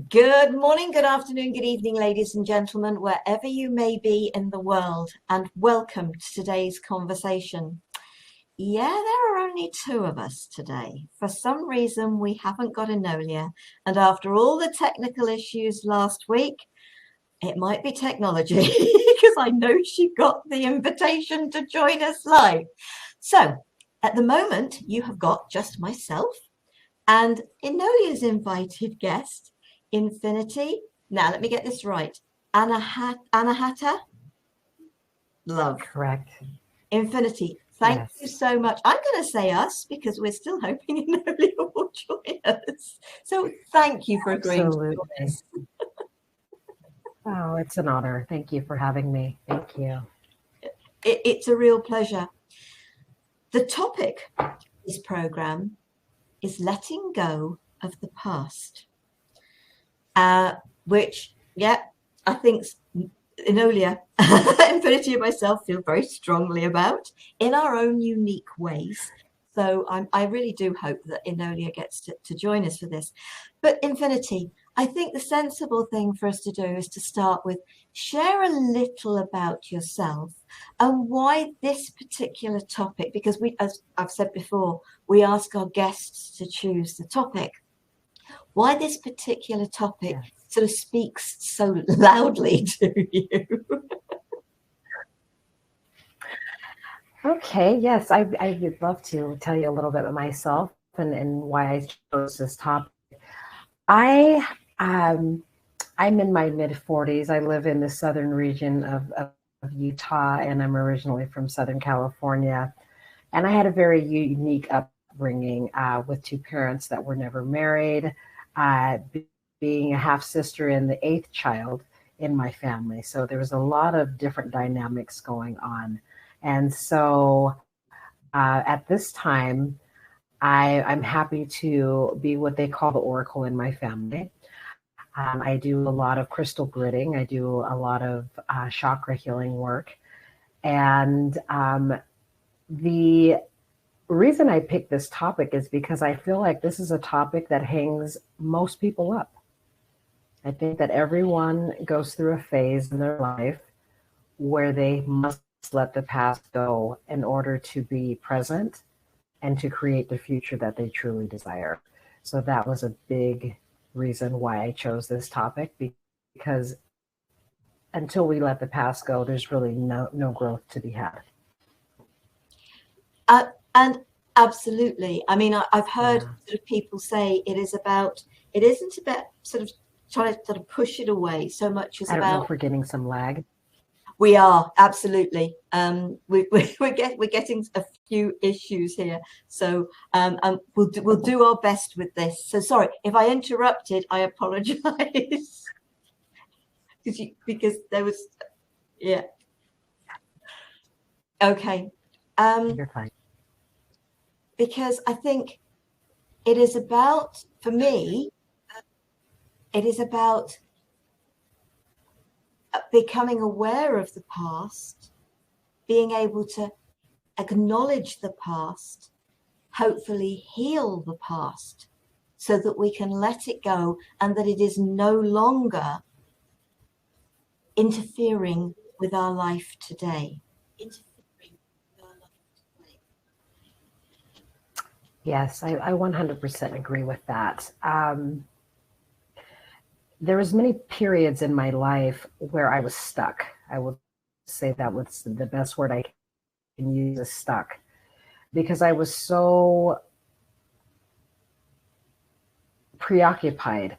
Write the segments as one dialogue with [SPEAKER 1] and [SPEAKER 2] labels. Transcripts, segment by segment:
[SPEAKER 1] Good morning, good afternoon, good evening, ladies and gentlemen, wherever you may be in the world, and welcome to today's conversation. Yeah, there are only two of us today. For some reason, we haven't got Enolia, and after all the technical issues last week, it might be technology because I know she got the invitation to join us live. So at the moment, you have got just myself and Enolia's invited guest, Infinity. Now, let me get this right. Anahata Love.
[SPEAKER 2] Correct.
[SPEAKER 1] Infinity, thank you so much. I'm going to say us because we're still hoping Enolia will join us. So thank you for agreeing to do this.
[SPEAKER 2] Oh, it's an honor. Thank you for having me. Thank you.
[SPEAKER 1] It's a real pleasure. The topic of this program is letting go of the past. Which, I think Enolia, Infinity and myself feel very strongly about in our own unique ways. So I really do hope that Enolia gets to join us for this. But Infinity, I think the sensible thing for us to do is to start with share a little about yourself and why this particular topic, because we, as I've said before, we ask our guests to choose the topic. Why this particular topic sort of speaks so loudly to you.
[SPEAKER 2] Okay, yes, I would love to tell you a little bit about myself and why I chose this topic. I'm in my mid-40s. I live in the southern region of Utah, and I'm originally from Southern California. And I had a very unique upbringing with two parents that were never married, being a half-sister and the eighth child in my family. So there was a lot of different dynamics going on. And so at this time, I'm happy to be what they call the oracle in my family. I do a lot of crystal gritting. I do a lot of chakra healing work. And the reason I picked this topic is because I feel like this is a topic that hangs most people up. I think that everyone goes through a phase in their life where they must let the past go in order to be present and to create the future that they truly desire. So that was a big reason why I chose this topic, because until we let the past go, there's really no growth to be had.
[SPEAKER 1] And absolutely. I mean, I've heard sort of people say it isn't about sort of trying to sort of push it away so much as
[SPEAKER 2] I don't know if we're getting some lag.
[SPEAKER 1] We are, absolutely. We're getting a few issues here, so we'll do our best with this. So sorry if I interrupted. I apologize because there was, okay.
[SPEAKER 2] You're fine.
[SPEAKER 1] Because I think it is about, for me, it is about becoming aware of the past, being able to acknowledge the past, hopefully heal the past so that we can let it go and that it is no longer interfering with our life today.
[SPEAKER 2] Yes, I 100% agree with that. There was many periods in my life where I was stuck. I would say that was the best word I can use, is stuck, because I was so preoccupied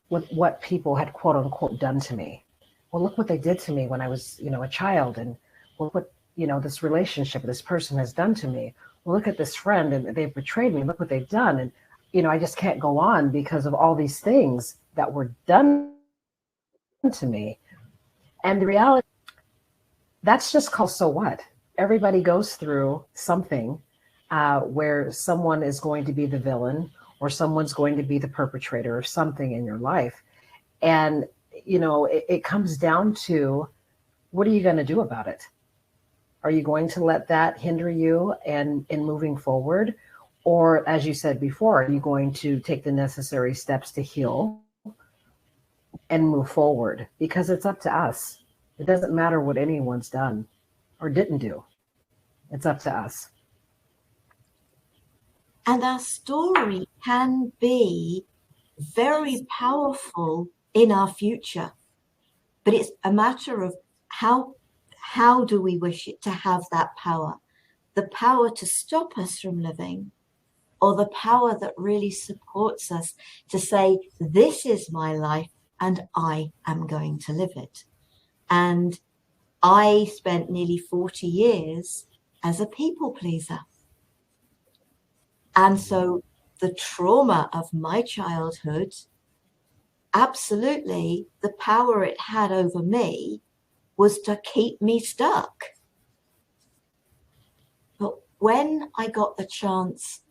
[SPEAKER 2] with what people had quote unquote done to me. Well, look what they did to me when I was, a child, and look what, this relationship this person has done to me. Well, look at this friend and they've betrayed me. Look what they've done. And, I just can't go on because of all these things that were done to me. And the reality, that's just called so what? Everybody goes through something where someone is going to be the villain or someone's going to be the perpetrator of something in your life. And, it comes down to, what are you going to do about it? Are you going to let that hinder you in moving forward? Or, as you said before, are you going to take the necessary steps to heal? and move forward, because it's up to us. It doesn't matter what anyone's done or didn't do. It's up to us.
[SPEAKER 1] And our story can be very powerful in our future, but it's a matter of how do we wish it to have that power? The power to stop us from living, or the power that really supports us to say, this is my life and I am going to live it. And I spent nearly 40 years as a people pleaser. And so the trauma of my childhood, absolutely, the power it had over me was to keep me stuck. But when I got the chance,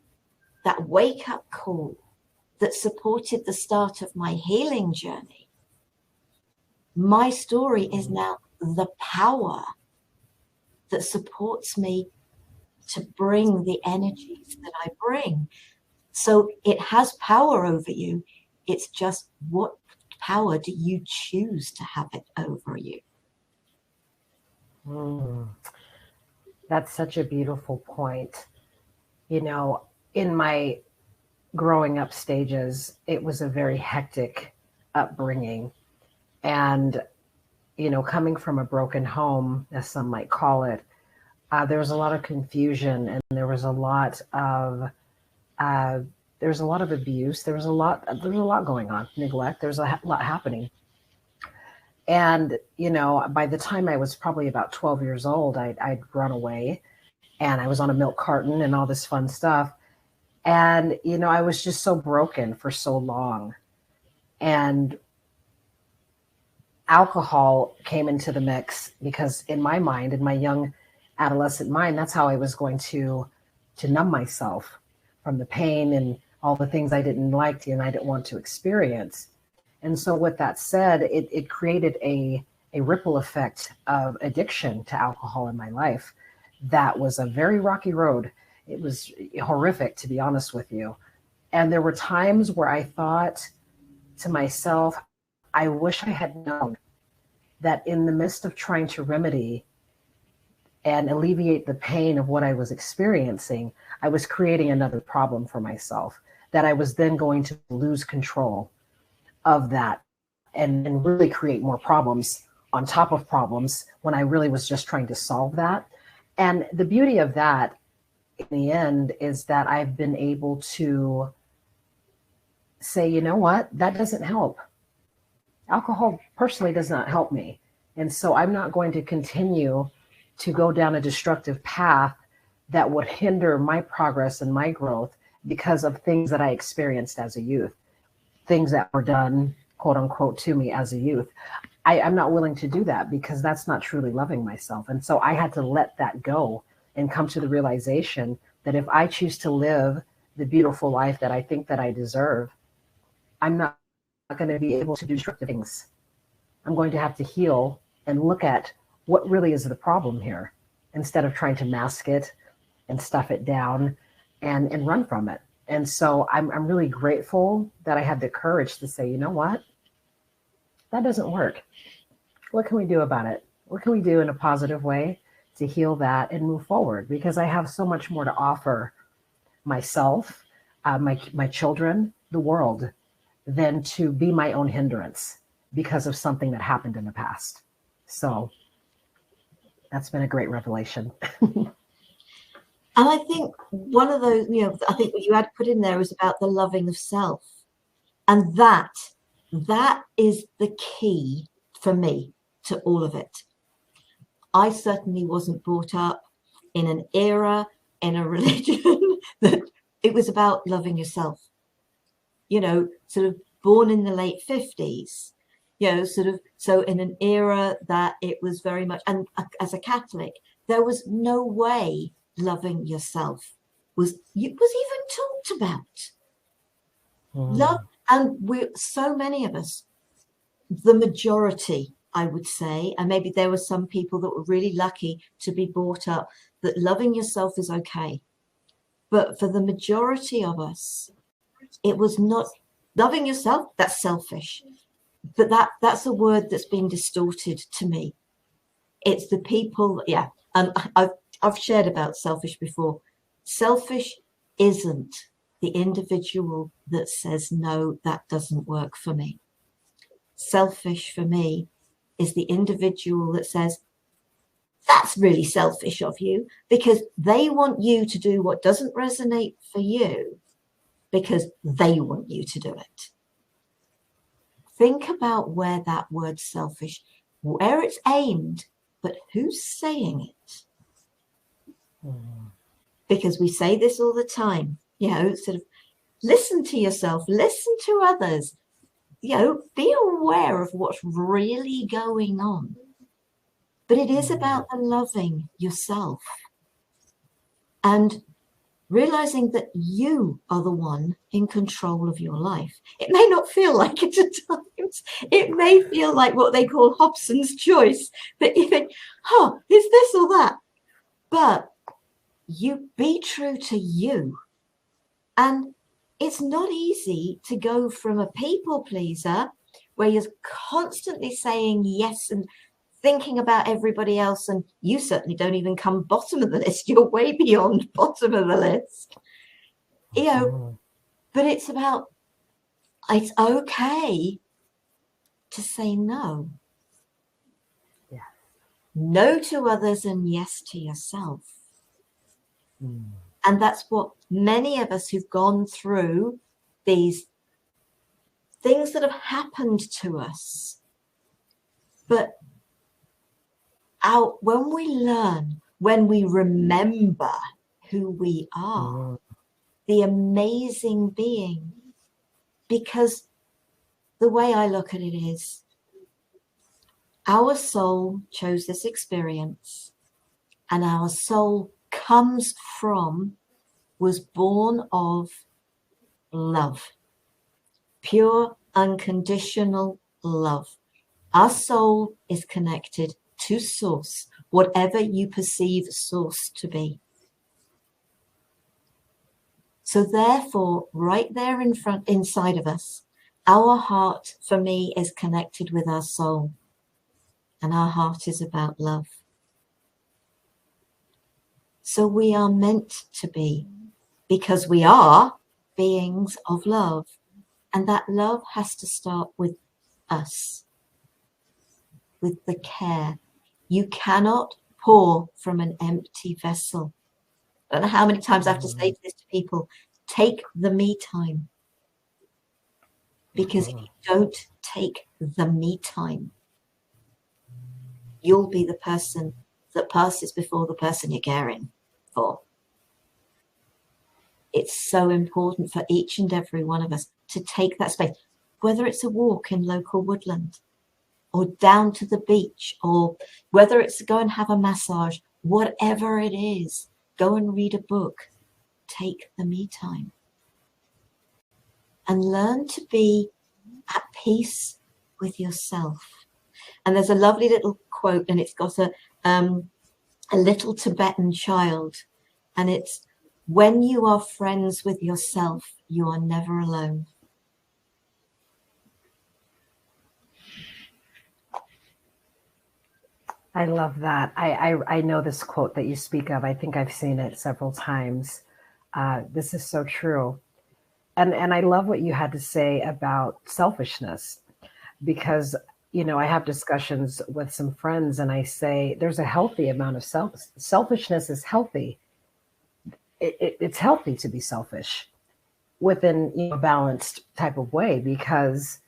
[SPEAKER 1] that wake-up call that supported the start of my healing journey, my story is now the power that supports me to bring the energies that I bring. So it has power over you. It's just, what power do you choose to have it over you?
[SPEAKER 2] That's such a beautiful point. You know, in my growing up stages, it was a very hectic upbringing. And, you know, coming from a broken home, as some might call it, there was a lot of confusion, and there was a lot of uh, abuse. There was a lot going on, neglect. There was a lot happening. And, you know, by the time I was probably about 12 years old, I'd run away, and I was on a milk carton and all this fun stuff. And, you know, I was just so broken for so long. And alcohol came into the mix, because in my mind, in my young adolescent mind, that's how I was going to numb myself from the pain and all the things I didn't like and I didn't want to experience. And so with that said, it created a ripple effect of addiction to alcohol in my life. That was a very rocky road. It was horrific, to be honest with you. And there were times where I thought to myself, I wish I had known that in the midst of trying to remedy and alleviate the pain of what I was experiencing, I was creating another problem for myself, that I was then going to lose control of that and really create more problems on top of problems, when I really was just trying to solve that. And the beauty of that in the end is that I've been able to say, you know what, that doesn't help. Alcohol personally does not help me. And so I'm not going to continue to go down a destructive path that would hinder my progress and my growth because of things that I experienced as a youth, things that were done, quote unquote, to me as a youth. I'm not willing to do that, because that's not truly loving myself. And so I had to let that go and come to the realization that if I choose to live the beautiful life that I think that I deserve, I'm not going to be able to do destructive things. I'm going to have to heal and look at what really is the problem here, instead of trying to mask it and stuff it down and run from it. And so I'm really grateful that I had the courage to say, you know what? That doesn't work. What can we do about it? What can we do in a positive way to heal that and move forward? Because I have so much more to offer myself, my children, the world, than to be my own hindrance because of something that happened in the past. So that's been a great revelation.
[SPEAKER 1] And I think one of those, I think what you had put in there is about the loving of self. And that is the key for me to all of it. I certainly wasn't brought up in an era, in a religion that it was about loving yourself. Sort of born in the late 50s, so in an era that it was very much, and as a Catholic, there was no way loving yourself was even talked about. Love, and so many of us, the majority, I would say, and maybe there were some people that were really lucky to be brought up that loving yourself is okay. But for the majority of us, it was not. Loving yourself, that's selfish. but that's a word that's been distorted to me. It's the people, yeah. And I've shared about selfish before. Selfish isn't the individual that says, no, that doesn't work for me. Selfish for me is the individual that says, that's really selfish of you, because they want you to do what doesn't resonate for you because they want you to do it. Think about where that word selfish, where it's aimed, but who's saying it? Because we say this all the time, sort of listen to yourself, listen to others, be aware of what's really going on. But it is about loving yourself and realizing that you are the one in control of your life. It may not feel like it at times. It may feel like what they call Hobson's choice, that you think, is this or that? But you be true to you. And it's not easy to go from a people pleaser where you're constantly saying yes and thinking about everybody else, and you certainly don't even come bottom of the list. You're way beyond bottom of the list. But it's about, it's okay to say no.
[SPEAKER 2] Yeah.
[SPEAKER 1] No to others and yes to yourself. And that's what many of us who've gone through these things that have happened to us. But when we learn, when we remember who we are, the amazing being, because the way I look at it is, our soul chose this experience, and our soul comes from, was born of love, pure, unconditional love. Our soul is connected to source, whatever you perceive source to be. So therefore, right there inside of us, our heart, for me, is connected with our soul. And our heart is about love. So we are meant to be, because we are beings of love. And that love has to start with us, with the care. You cannot pour from an empty vessel. I don't know how many times I have to say this to people. Take the me time. Because if you don't take the me time, you'll be the person that passes before the person you're caring for. It's so important for each and every one of us to take that space, whether it's a walk in local woodland or down to the beach, or whether it's go and have a massage, whatever it is, go and read a book. Take the me time and learn to be at peace with yourself. And there's a lovely little quote, and it's got a little Tibetan child, and it's, when you are friends with yourself, you are never alone.
[SPEAKER 2] I love that. I know this quote that you speak of. I think I've seen it several times. This is so true. And I love what you had to say about selfishness, because, I have discussions with some friends and I say there's a healthy amount of selfishness is healthy. It's healthy to be selfish within a balanced type of way, because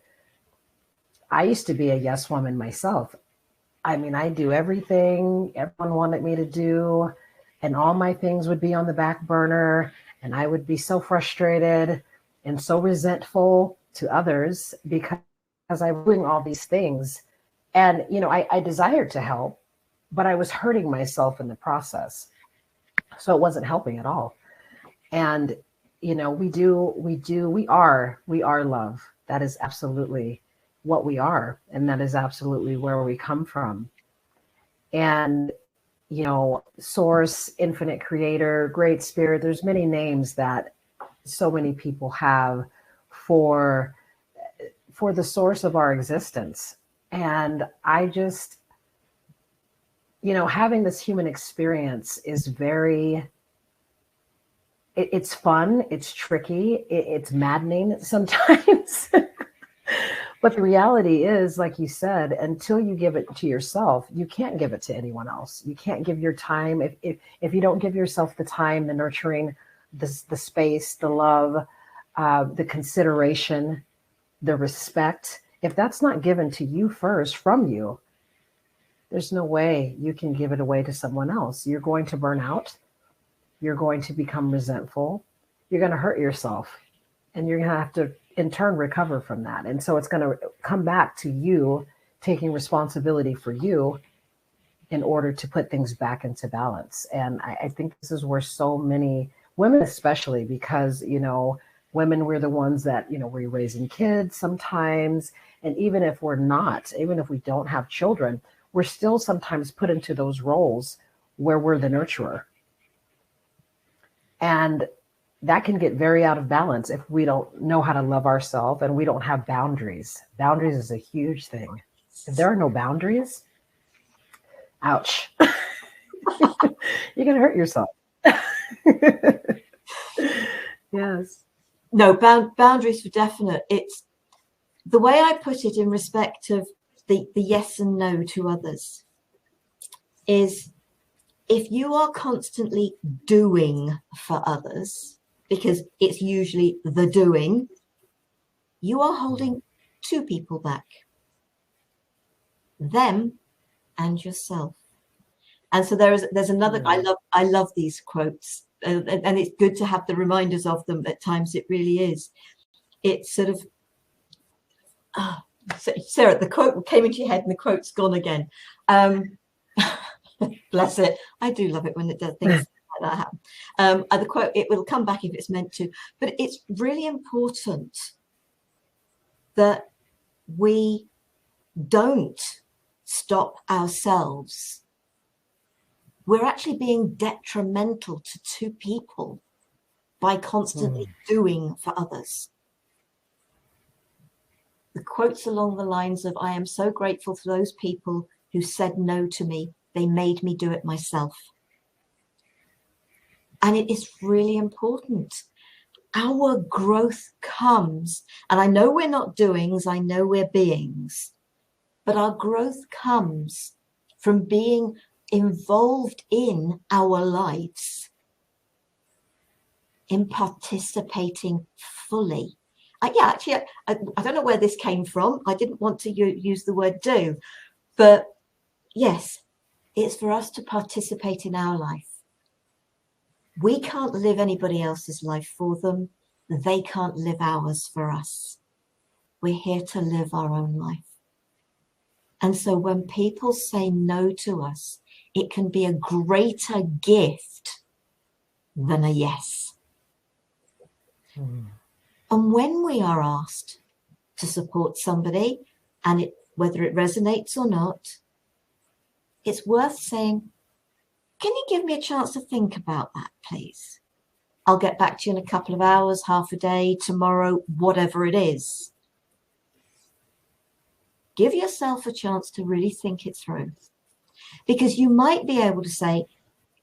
[SPEAKER 2] I used to be a yes woman myself. I mean, I do everything everyone wanted me to do, and all my things would be on the back burner, and I would be so frustrated and so resentful to others because I was doing all these things. And, I desired to help, but I was hurting myself in the process. So it wasn't helping at all. And, we are love. That is absolutely what we are. And that is absolutely where we come from. And, source, infinite creator, great spirit, there's many names that so many people have for for the source of our existence. And I just, having this human experience is it's fun, it's tricky, it's maddening sometimes. But the reality is, like you said, until you give it to yourself, you can't give it to anyone else. You can't give your time. If you don't give yourself the time, the nurturing, the space, the love, the consideration, the respect, if that's not given to you first from you, there's no way you can give it away to someone else. You're going to burn out. You're going to become resentful. You're going to hurt yourself. And you're going to have to, in turn, recover from that. And so it's going to come back to you taking responsibility for you in order to put things back into balance. And I think this is where so many women, especially because, women, we're the ones that, we're raising kids sometimes. And even if we're not, even if we don't have children, we're still sometimes put into those roles where we're the nurturer. And that can get very out of balance if we don't know how to love ourselves and we don't have boundaries. Boundaries is a huge thing. If there are no boundaries, ouch. You're going to hurt yourself. Yes.
[SPEAKER 1] No, boundaries for definite. It's the way I put it in respect of the yes and no to others is if you are constantly doing for others, because it's usually the doing, you are holding two people back, them and yourself. And so there's another, I love these quotes, and it's good to have the reminders of them at times. It really is. It's sort of, Sarah, the quote came into your head and the quote's gone again. Bless it. I do love it when it does things like that happen. The quote, it will come back if it's meant to, but it's really important that we don't stop ourselves. We're actually being detrimental to two people by constantly doing for others. The quotes along the lines of, I am so grateful for those people who said no to me. They made me do it myself. And it is really important. Our growth comes, and I know we're not doings, I know we're beings, but our growth comes from being involved in our lives, in participating fully. I don't know where this came from. I didn't want to use the word do, but yes, it's for us to participate in our life. We can't live anybody else's life for them. They can't live ours for us. We're here to live our own life. And so when people say no to us, it can be a greater gift than a yes. And when we are asked to support somebody, and whether it resonates or not, it's worth saying, can you give me a chance to think about that, please? I'll get back to you in a couple of hours, half a day, tomorrow, whatever it is. Give yourself a chance to really think it through. Because you might be able to say,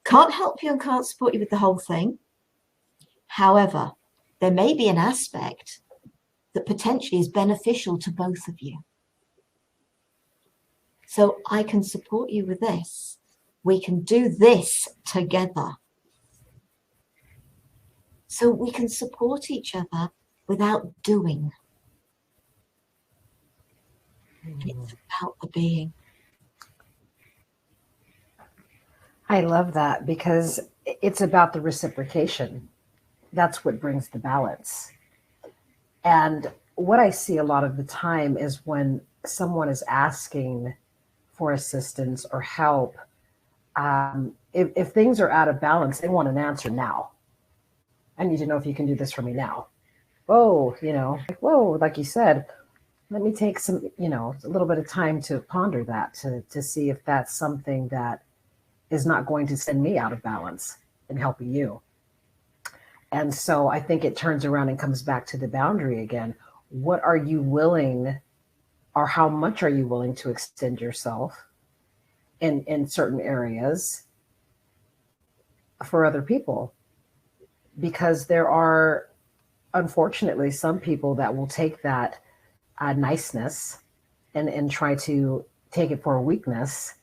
[SPEAKER 1] can't help you and can't support you with the whole thing. However, there may be an aspect that potentially is beneficial to both of you. So I can support you with this. We can do this together. So we can support each other without doing. It's about the being.
[SPEAKER 2] I love that because it's about the reciprocation. That's what brings the balance. And what I see a lot of the time is when someone is asking for assistance or help, if things are out of balance, they want an answer now. I need to know if you can do this for me now. Whoa, like you said, let me take some, a little bit of time to ponder that, to see if that's something that is not going to send me out of balance in helping you. And so I think it turns around and comes back to the boundary again. what are you willing, or how much are you willing to extend yourself in certain areas for other people? Because there are, unfortunately, some people that will take that niceness and try to take it for a weakness,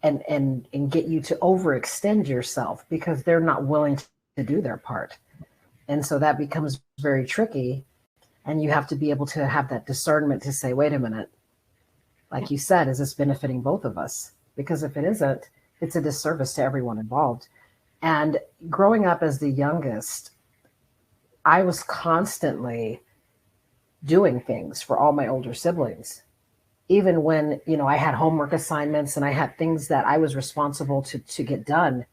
[SPEAKER 2] and get you to overextend yourself because they're not willing to do their part. And so that becomes very tricky. And you have to be able to have that discernment to say, wait a minute, like you said, is this benefiting both of us? Because if it isn't, it's a disservice to everyone involved. And growing up as the youngest, I was constantly doing things for all my older siblings. Even when, I had homework assignments and I had things that I was responsible to get done,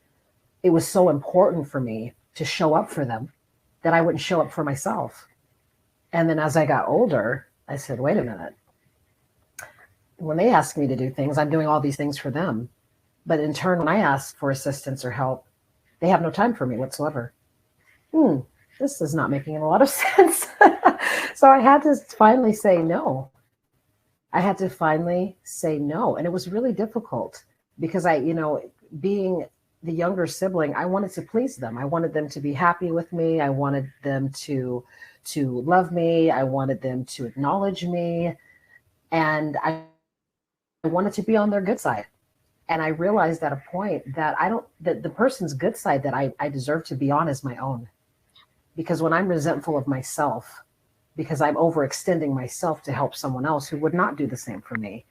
[SPEAKER 2] it was so important for me to show up for them that I wouldn't show up for myself. And then as I got older, I said, wait a minute. When they ask me to do things, I'm doing all these things for them. But in turn, when I ask for assistance or help, they have no time for me whatsoever. This is not making a lot of sense. So I had to finally say no. I had to finally say no. And it was really difficult because being the younger sibling, I wanted to please them. I wanted them to be happy with me. I wanted them to love me. I wanted them to acknowledge me. And I wanted to be on their good side. And I realized at a point that that the person's good side that I deserve to be on is my own. Because when I'm resentful of myself, because I'm overextending myself to help someone else who would not do the same for me,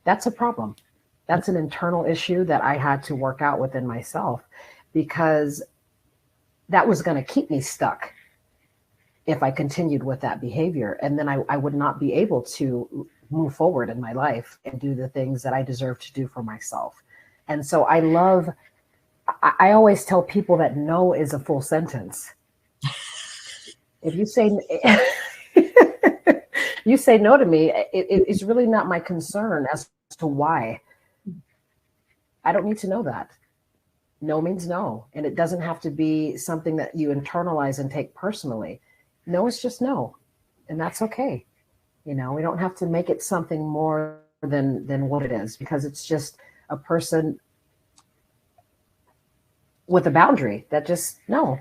[SPEAKER 2] that's a problem. That's an internal issue that I had to work out within myself, because that was going to keep me stuck if I continued with that behavior. And then I would not be able to move forward in my life and do the things that I deserve to do for myself. And so I always tell people that no is a full sentence. If you say you say no to me, it's really not my concern as to why. I don't need to know that. No means no. And it doesn't have to be something that you internalize and take personally. No is just no. And that's okay. We don't have to make it something more than what it is, because it's just a person with a boundary that just no.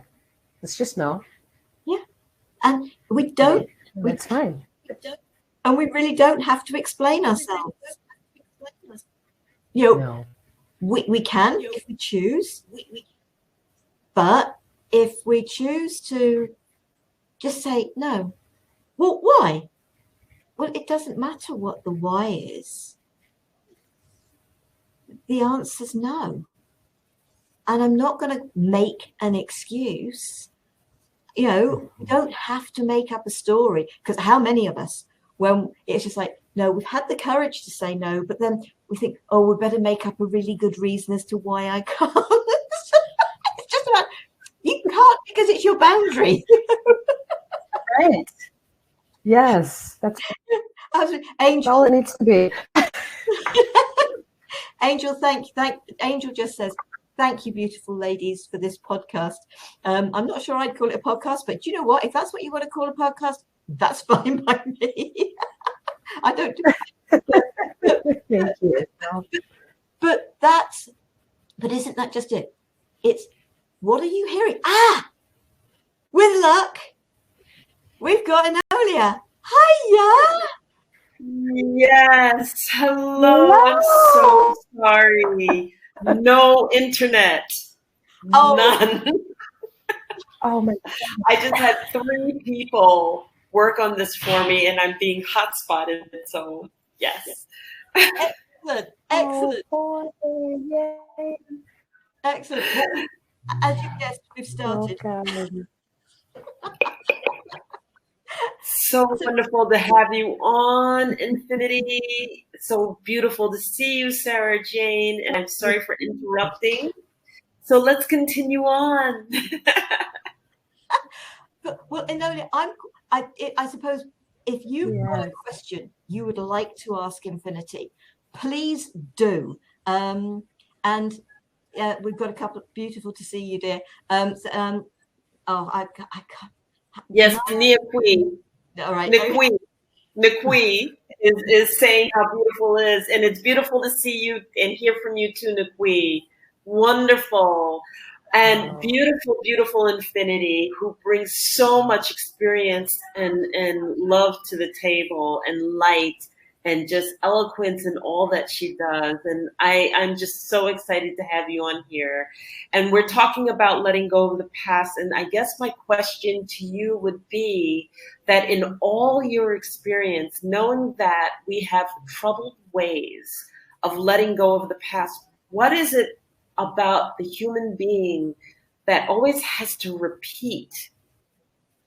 [SPEAKER 2] It's just no.
[SPEAKER 1] Yeah. And we don't.
[SPEAKER 2] That's fine.
[SPEAKER 1] And we really don't have to explain ourselves. No. We can if we choose. But if we choose to just say no, well, why? Well, it doesn't matter what the why is. The answer's no. And I'm not going to make an excuse. We don't have to make up a story, because how many of us, when it's just like, no, we've had the courage to say no, but then we think, oh, we better make up a really good reason as to why I can't. It's just about, you can't because it's your boundary.
[SPEAKER 2] Right. Yes. That's
[SPEAKER 1] Angel,
[SPEAKER 2] all it needs to be.
[SPEAKER 1] Angel, Angel just says, thank you, beautiful ladies, for this podcast. I'm not sure I'd call it a podcast, but you know what? If that's what you want to call a podcast, that's fine by me. I don't.
[SPEAKER 2] Thank you.
[SPEAKER 1] But isn't that just it? It's, what are you hearing? With luck, we've got Enolia. Hiya.
[SPEAKER 3] Yes. Hello. I'm so sorry. No internet. None.
[SPEAKER 2] Oh my God.
[SPEAKER 3] I just had 3 people work on this for me, and I'm being hotspotted. So yes.
[SPEAKER 1] Excellent.
[SPEAKER 2] Oh, yay.
[SPEAKER 1] Excellent. Well, as you guessed, we've started.
[SPEAKER 3] So wonderful to have you on, Infinity. So beautiful to see you, Sara Jane. And I'm sorry for interrupting. So let's continue on.
[SPEAKER 1] Well, Enolia, I suppose if you've got a question you would like to ask Infinity, please do. And we've got a couple of, beautiful to see you, dear. I can't.
[SPEAKER 3] Yes, Nia Queen.
[SPEAKER 1] All right.
[SPEAKER 3] Nikwi is saying how beautiful it is. And it's beautiful to see you and hear from you too, Nikwi. Wonderful. And beautiful, beautiful Infinity, who brings so much experience and love to the table and light and just eloquence in all that she does. And I'm just so excited to have you on here. And we're talking about letting go of the past. And I guess my question to you would be that in all your experience, knowing that we have troubled ways of letting go of the past, what is it about the human being that always has to repeat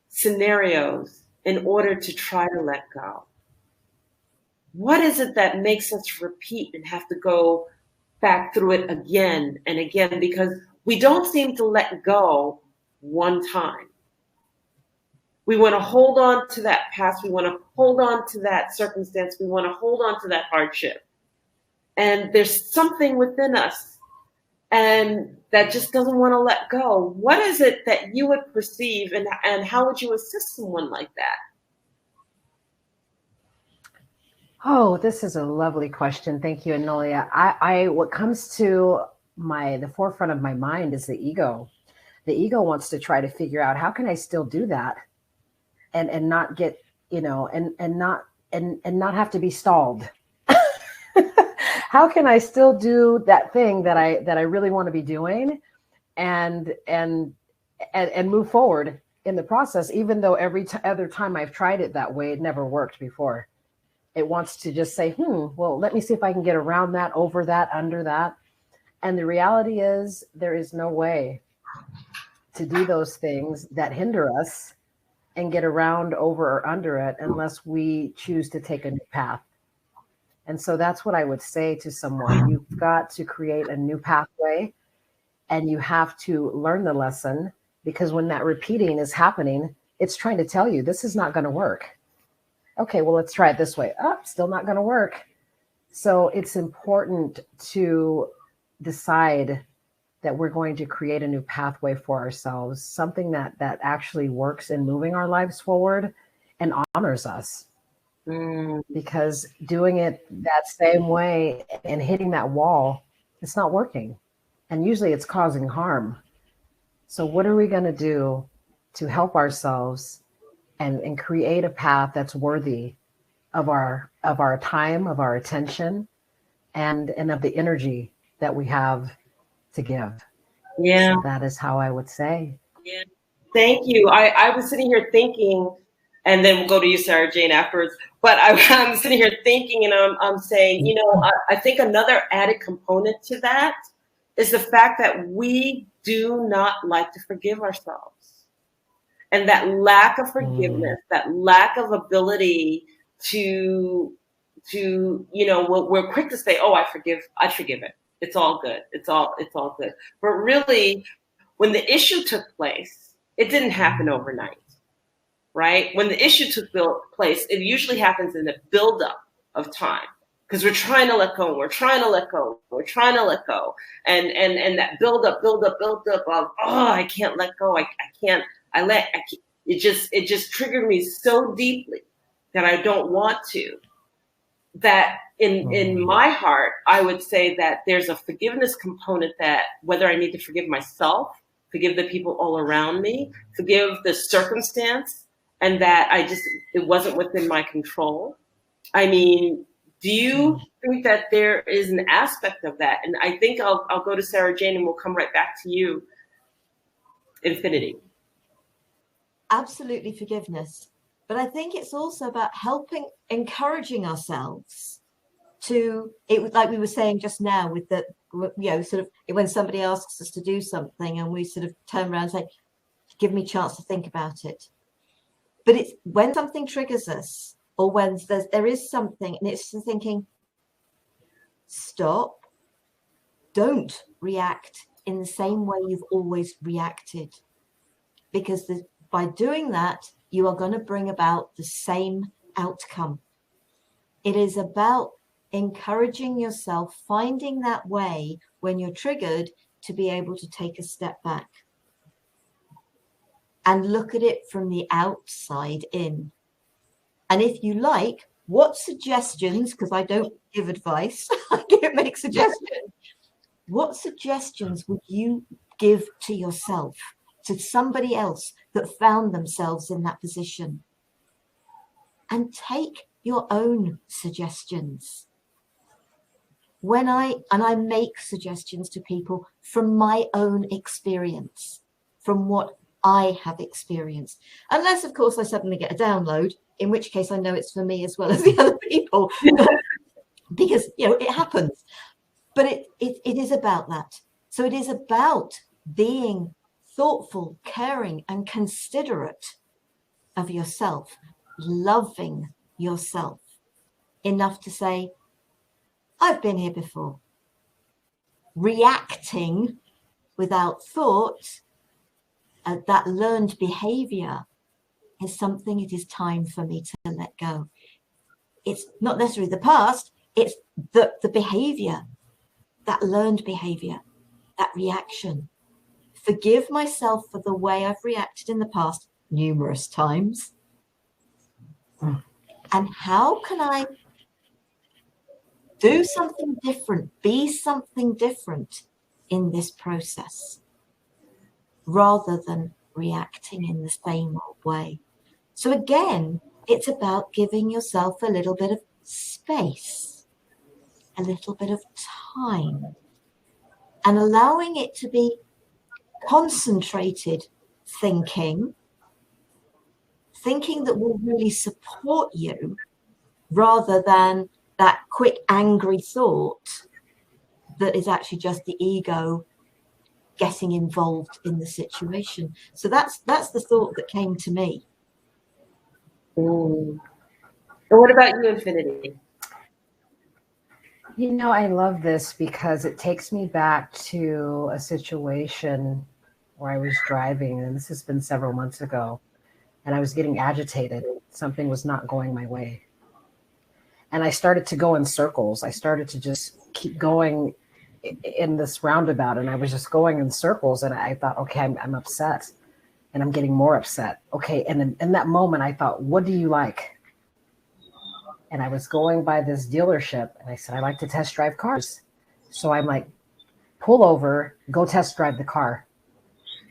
[SPEAKER 3] scenarios in order to try to let go? What is it that makes us repeat and have to go back through it again and again? Because we don't seem to let go one time. We want to hold on to that past. We want to hold on to that circumstance. We want to hold on to that hardship. And there's something within us and that just doesn't want to let go. What is it that you would perceive and how would you assist someone like that?
[SPEAKER 2] Oh, this is a lovely question. Thank you, Enolia. I what comes to the forefront of my mind is the ego. The ego wants to try to figure out how can I still do that and not get, and not have to be stalled. How can I still do that thing that I really want to be doing and move forward in the process, even though every other time I've tried it that way, it never worked before. It wants to just say, well, let me see if I can get around that, over that, under that. And the reality is there is no way to do those things that hinder us and get around, over, or under it unless we choose to take a new path. And so that's what I would say to someone. You've got to create a new pathway and you have to learn the lesson, because when that repeating is happening, it's trying to tell you this is not going to work. Okay, well, let's try it this way. Oh, still not going to work. So it's important to decide that we're going to create a new pathway for ourselves, something that actually works in moving our lives forward and honors us. Because doing it that same way and hitting that wall, it's not working. And usually it's causing harm. So what are we going to do to help ourselves and create a path that's worthy of our time, of our attention, and of the energy that we have to give?
[SPEAKER 3] Yeah.
[SPEAKER 2] So that is how I would say.
[SPEAKER 3] Yeah. Thank you. I was sitting here thinking, and then we'll go to you, Sara Jane, afterwards. But I'm sitting here thinking, and I'm saying, I think another added component to that is the fact that we do not like to forgive ourselves. And that lack of forgiveness, that lack of ability to we're quick to say, oh, I forgive it. It's all good. It's all good. But really, when the issue took place, it didn't happen overnight, right? When the issue took place, it usually happens in the buildup of time, because we're trying to let go, and we're trying to let go, and that buildup of, I can't let go, it just triggered me so deeply that I don't want to. That in my heart, I would say that there's a forgiveness component, that whether I need to forgive myself, forgive the people all around me, forgive the circumstance, and that it wasn't within my control. I mean, do you think that there is an aspect of that? And I think I'll go to Sara Jane and we'll come right back to you, Infinity.
[SPEAKER 1] Absolutely forgiveness. But I think it's also about encouraging ourselves to, like we were saying just now, with the, sort of when somebody asks us to do something and we sort of turn around and say, give me a chance to think about it. But it's when something triggers us, or when there is something, and it's thinking, stop, don't react in the same way you've always reacted. Because by doing that, you are going to bring about the same outcome. It is about encouraging yourself, finding that way when you're triggered to be able to take a step back and look at it from the outside in. And if you like, what suggestions, because I don't give advice, I make suggestions. What suggestions would you give to yourself, to somebody else that found themselves in that position? And take your own suggestions. When I make suggestions to people from my own experience, from what I have experienced, unless of course I suddenly get a download, in which case I know it's for me as well as the other people, because it happens. But it is about that. So it is about being thoughtful, caring, and considerate of yourself, loving yourself enough to say, I've been here before. Reacting without thought, that learned behavior is something it is time for me to let go. It's not necessarily the past, it's the behavior, that learned behavior, that reaction. Forgive myself for the way I've reacted in the past numerous times. And how can I do something different, be something different in this process, rather than reacting in the same old way? So again, it's about giving yourself a little bit of space, a little bit of time, and allowing it to be concentrated thinking that will really support you, rather than that quick angry thought that is actually just the ego getting involved in the situation. So that's the thought that came to me.
[SPEAKER 3] And what about you, Infinity?
[SPEAKER 2] I love this because it takes me back to a situation where I was driving, and this has been several months ago, and I was getting agitated. Something was not going my way. And I started to go in circles. I started to just keep going in this roundabout, and I was just going in circles. And I thought, okay, I'm upset, and I'm getting more upset. Okay, and in that moment, I thought, what do you like? And I was going by this dealership, and I said, I like to test drive cars. So I'm like, pull over, go test drive the car.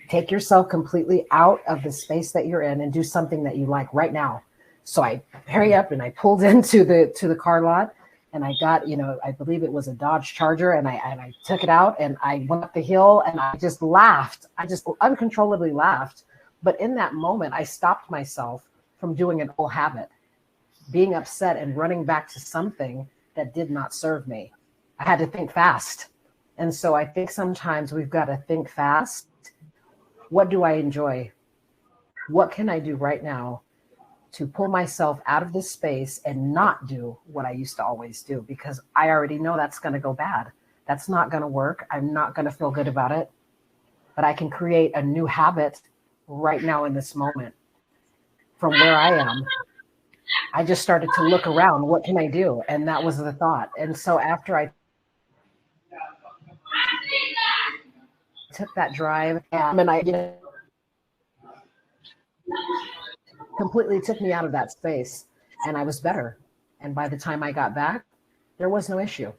[SPEAKER 2] Take yourself completely out of the space that you're in and do something that you like right now. So I hurry up and I pulled into the car lot, and I got, I believe it was a Dodge Charger, and I took it out and I went up the hill and I just laughed. I just uncontrollably laughed. But in that moment, I stopped myself from doing an old habit, being upset and running back to something that did not serve me. I had to think fast. And so I think sometimes we've got to think fast. What do I enjoy? What can I do right now to pull myself out of this space and not do what I used to always do? Because I already know that's going to go bad. That's not going to work. I'm not going to feel good about it. But I can create a new habit right now in this moment from where I am. I just started to look around. What can I do? And that was the thought. And so after I took that drive, and I completely took me out of that space, and I was better. And by the time I got back, there was no issue.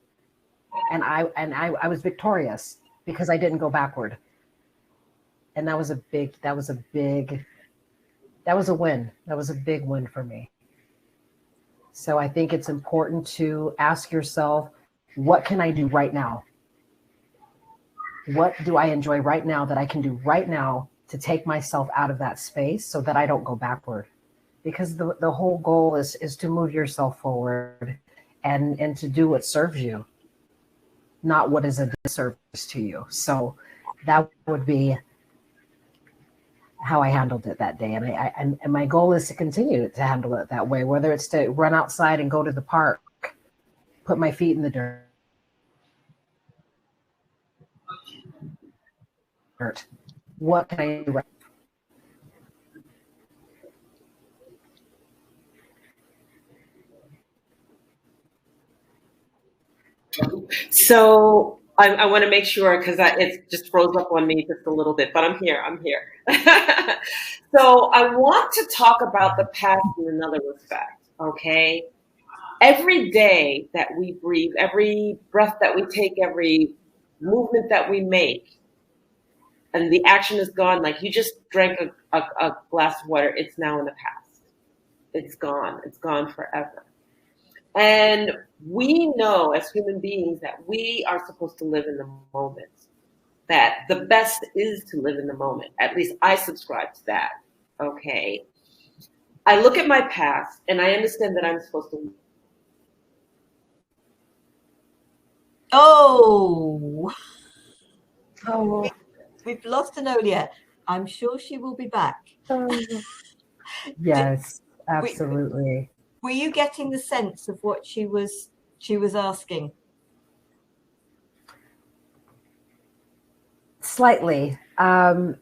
[SPEAKER 2] And I was victorious because I didn't go backward. And that was a win. That was a big win for me. So I think it's important to ask yourself, what can I do right now? What do I enjoy right now that I can do right now to take myself out of that space so that I don't go backward? Because the whole goal is to move yourself forward and to do what serves you, not what is a disservice to you. So that would be how I handled it that day. And my goal is to continue to handle it that way, whether it's to run outside and go to the park, put my feet in the dirt. What can I do right?
[SPEAKER 3] So I want to make sure, because it just froze up on me just a little bit, but I'm here. So I want to talk about the past in another respect. Okay? Every day that we breathe, every breath that we take, every movement that we make, and the action is gone, like you just drank a glass of water, it's now in the past. It's gone. It's gone forever. And we know as human beings that we are supposed to live in the moment, that the best is to live in the moment. At least I subscribe to that. Okay. I look at my past and I understand that I'm supposed to.
[SPEAKER 1] Oh,
[SPEAKER 2] Oh,
[SPEAKER 1] we've lost Enolia. I'm sure she will be back.
[SPEAKER 2] yes,
[SPEAKER 1] Were,
[SPEAKER 2] absolutely.
[SPEAKER 1] were you getting the sense of what she was asking?
[SPEAKER 2] Slightly. When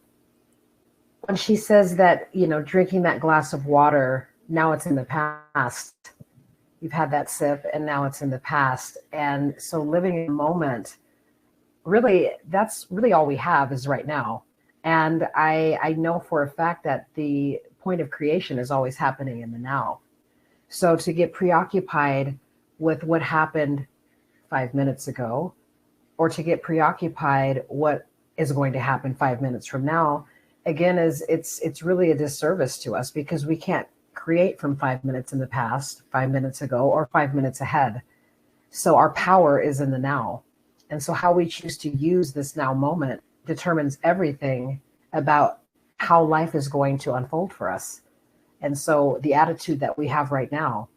[SPEAKER 2] she says that, drinking that glass of water, now it's in the past. You've had that sip and now it's in the past. And so living in the moment, really, that's really all we have is right now. And I know for a fact that the point of creation is always happening in the now. So to get preoccupied with what happened 5 minutes ago, or to get preoccupied what is going to happen 5 minutes from now, again, is it's really a disservice to us because we can't create from 5 minutes in the past, 5 minutes ago, or 5 minutes ahead. So our power is in the now. And so how we choose to use this now moment determines everything about how life is going to unfold for us. And so the attitude that we have right now,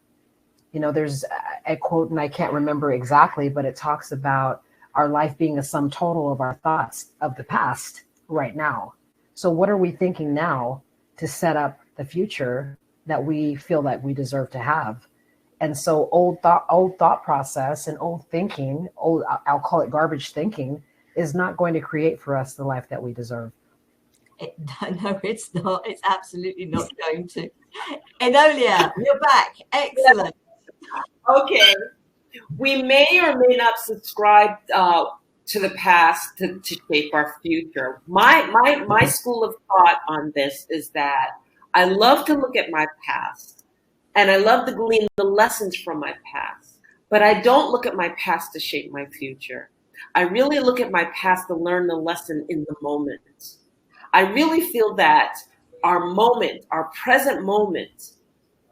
[SPEAKER 2] there's a quote, and I can't remember exactly, but it talks about our life being a sum total of our thoughts of the past right now. So what are we thinking now to set up the future that we feel that we deserve to have? And so old thought process and old thinking, I'll call it garbage thinking, is not going to create for us the life that we deserve.
[SPEAKER 1] No, it's not. It's absolutely not going to. Enolia, you're back. Excellent.
[SPEAKER 3] Okay. We may or may not subscribe to the past to shape our future. My school of thought on this is that I love to look at my past and I love to glean the lessons from my past, but I don't look at my past to shape my future. I really look at my past to learn the lesson in the moment. I really feel that our moment, our present moment,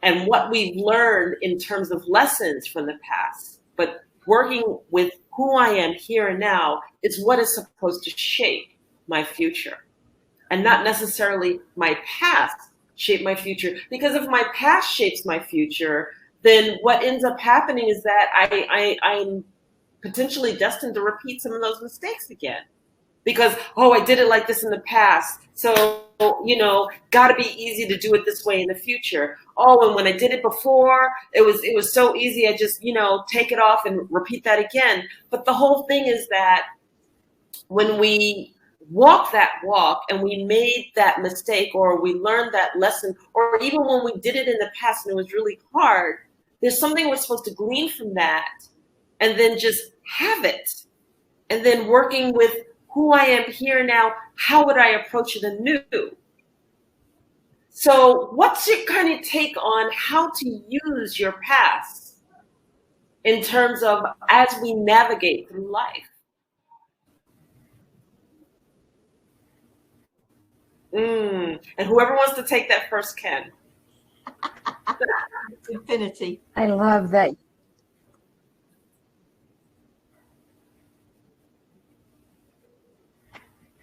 [SPEAKER 3] and what we've learned in terms of lessons from the past, but working with who I am here and now is what is supposed to shape my future, and not necessarily my past shape my future. Because if my past shapes my future, then what ends up happening is that I'm potentially destined to repeat some of those mistakes again because, oh, I did it like this in the past. So, got to be easy to do it this way in the future. Oh, and when I did it before, it was so easy. I just, take it off and repeat that again. But the whole thing is that when we walk that walk and we made that mistake or we learned that lesson, or even when we did it in the past and it was really hard, there's something we're supposed to glean from that and then just have it. And then working with who I am here now, how would I approach it anew? So what's your kind of take on how to use your past in terms of as we navigate through life? And whoever wants to take that first can.
[SPEAKER 1] Infinity.
[SPEAKER 2] I love that.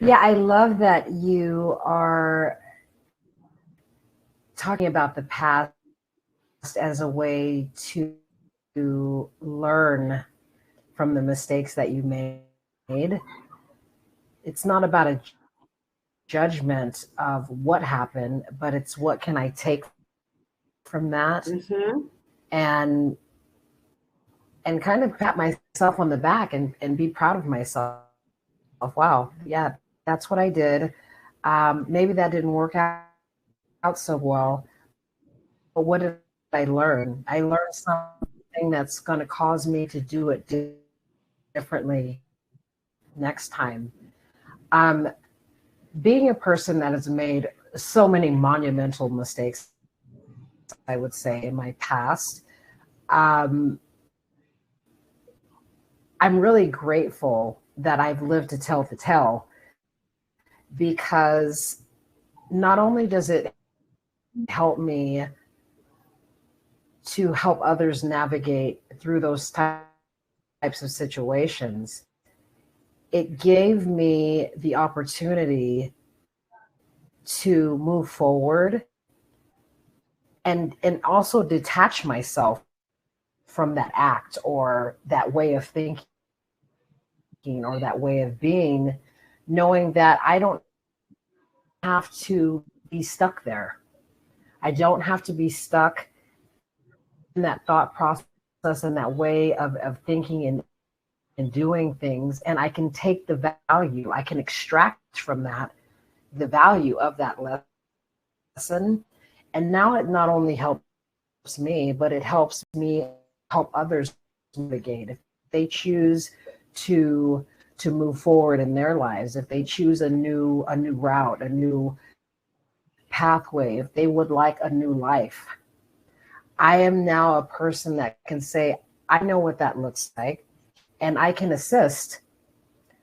[SPEAKER 2] Yeah, I love that you are talking about the past as a way to learn from the mistakes that you made. It's not about a judgment of what happened, but it's what can I take from that, and kind of pat myself on the back and be proud of myself. Wow, yeah, that's what I did. Maybe that didn't work out so well, but what did I learn? I learned something that's going to cause me to do it differently next time. Being a person that has made so many monumental mistakes I would say, in my past. I'm really grateful that I've lived to tell the tale, because not only does it help me to help others navigate through those types of situations, it gave me the opportunity to move forward and also detach myself from that act or that way of thinking or that way of being, knowing that I don't have to be stuck there. I don't have to be stuck in that thought process and that way of thinking and doing things. And I can take the value, I can extract from that the value of that lesson. And now it not only helps me, but it helps me help others navigate. If they choose to move forward in their lives, if they choose a new route, a new pathway, if they would like a new life, I am now a person that can say, I know what that looks like, and I can assist.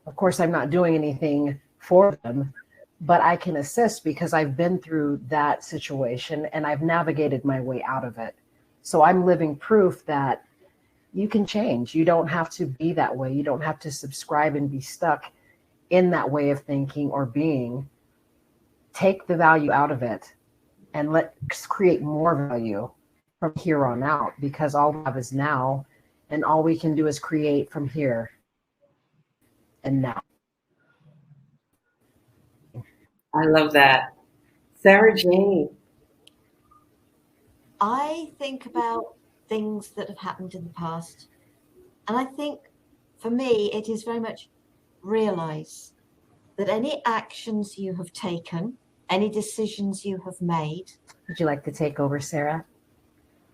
[SPEAKER 2] Of course, I'm not doing anything for them, but I can assist because I've been through that situation and I've navigated my way out of it. So I'm living proof that you can change. You don't have to be that way. You don't have to subscribe and be stuck in that way of thinking or being. Take the value out of it and let's create more value from here on out, because all we have is now, and all we can do is create from here and now.
[SPEAKER 3] I love that. Sara Jane.
[SPEAKER 1] I think about things that have happened in the past, and I think for me it is very much realize that any actions you have taken, any decisions you have made,
[SPEAKER 2] Would you like to take over, Sarah?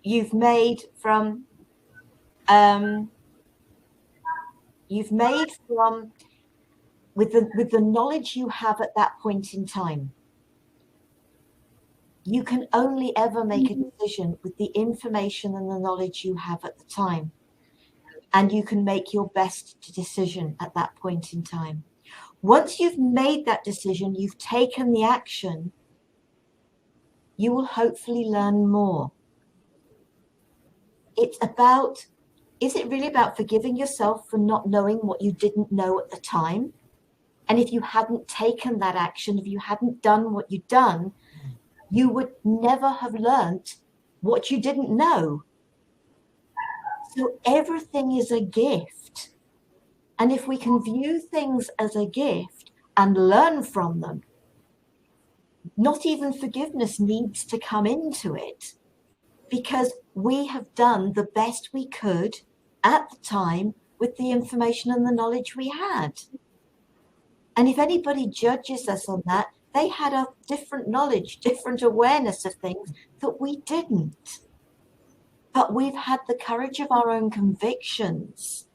[SPEAKER 1] you've made from with the knowledge you have at that point in time. You can only ever make a decision with the information and the knowledge you have at the time. And you can make your best decision at that point in time. Once you've made that decision, you've taken the action, you will hopefully learn more. It's about, is it really about forgiving yourself for not knowing what you didn't know at the time? And if you hadn't taken that action, if you hadn't done what you'd done, you would never have learned what you didn't know. So everything is a gift. And if we can view things as a gift and learn from them, not even forgiveness needs to come into it, because we have done the best we could at the time with the information and the knowledge we had. And if anybody judges us on that, they had a different knowledge, different awareness of things that we didn't. But we've had the courage of our own convictions